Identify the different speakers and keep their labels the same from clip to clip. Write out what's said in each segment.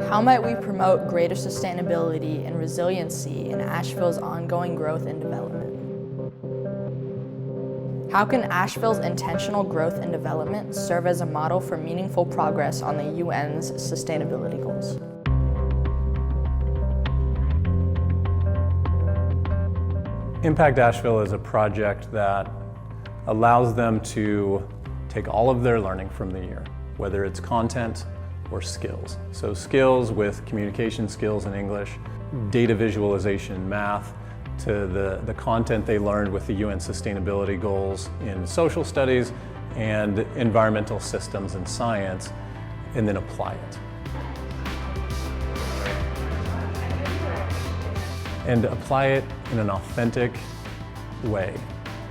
Speaker 1: How might we promote greater sustainability and resiliency in Asheville's ongoing growth and development? How can Asheville's intentional growth and development serve as a model for meaningful progress on the UN's sustainability goals?
Speaker 2: Impact Asheville is a project that allows them to take all of their learning from the year, whether it's content or skills. So skills with communication skills in English, data visualization in math, to the content they learned with the UN sustainability goals in social studies and environmental systems and science, and then apply it. And apply it in an authentic way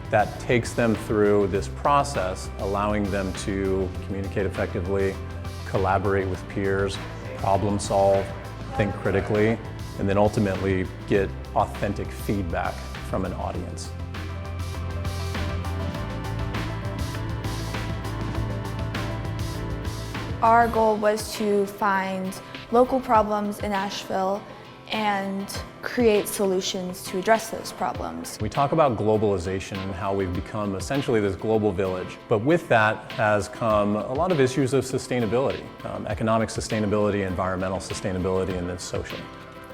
Speaker 2: that takes them through this process, allowing them to communicate effectively, collaborate with peers, problem solve, think critically, and then ultimately get authentic feedback from an audience.
Speaker 3: Our goal was to find local problems in Asheville and create solutions to address those problems.
Speaker 2: We talk about globalization and how we've become essentially this global village, but with that has come a lot of issues of sustainability, economic sustainability, environmental sustainability, and then social.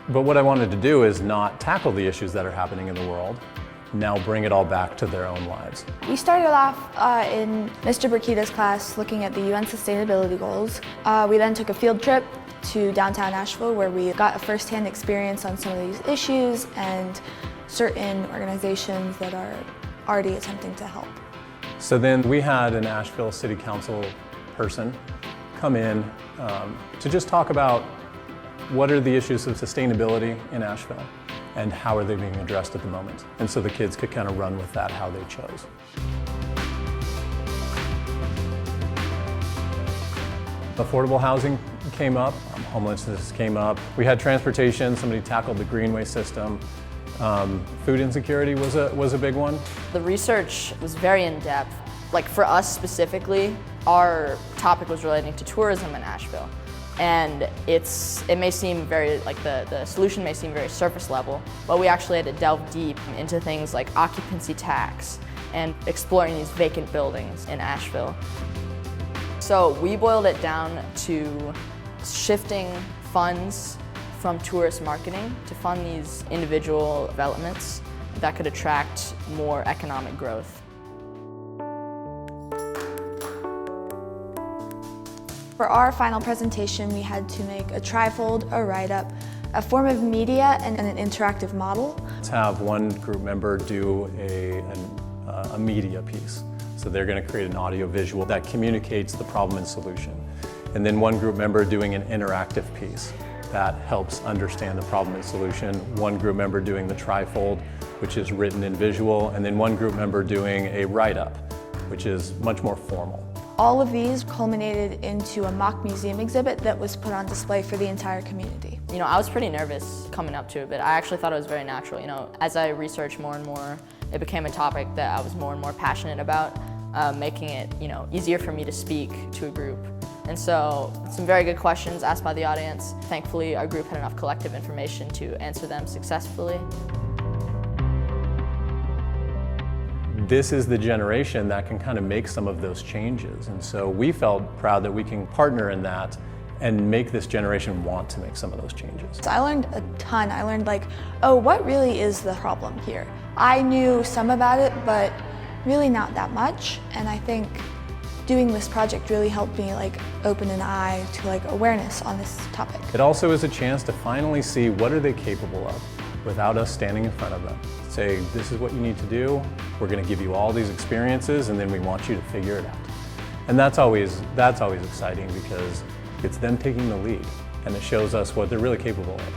Speaker 2: But what I wanted to do is not tackle the issues that are happening in the world, now bring it all back to their own lives.
Speaker 3: We started off in Mr. Braketa's class looking at the UN sustainability goals. We then took a field trip to downtown Asheville where we got a first-hand experience on some of these issues and certain organizations that are already attempting to help.
Speaker 2: So then we had an Asheville City Council person come in to just talk about what are the issues of sustainability in Asheville and how are they being addressed at the moment. And so the kids could kind of run with that how they chose. Affordable housing came up, homelessness came up. We had transportation, somebody tackled the greenway system. Food insecurity was a big one.
Speaker 1: The research was very in-depth. Like for us specifically, our topic was relating to tourism in Asheville. And it may seem very, like the solution may seem very surface level, but we actually had to delve deep into things like occupancy tax and exploring these vacant buildings in Asheville. So we boiled it down to shifting funds from tourist marketing to fund these individual developments that could attract more economic growth.
Speaker 3: For our final presentation, we had to make a trifold, a write-up, a form of media, and an interactive model.
Speaker 2: Let's have one group member do a media piece. So they're going to create an audio visual that communicates the problem and solution. And then one group member doing an interactive piece that helps understand the problem and solution. One group member doing the trifold, which is written in visual. And then one group member doing a write-up, which is much more formal.
Speaker 3: All of these culminated into a mock museum exhibit that was put on display for the entire community.
Speaker 1: You know, I was pretty nervous coming up to it, but I actually thought it was very natural. You know, as I researched more and more, it became a topic that I was more and more passionate about, making it, you know, easier for me to speak to a group. And so, some very good questions asked by the audience. Thankfully, our group had enough collective information to answer them successfully.
Speaker 2: This is the generation that can kind of make some of those changes. And so we felt proud that we can partner in that and make this generation want to make some of those changes.
Speaker 3: So I learned a ton. I learned like, oh, what really is the problem here? I knew some about it, but really not that much. And I think doing this project really helped me like open an eye to like awareness on this topic.
Speaker 2: It also is a chance to finally see what are they capable of without us standing in front of them. Say, this is what you need to do. We're going to give you all these experiences and then we want you to figure it out. And that's always exciting because it's them taking the lead and it shows us what they're really capable of.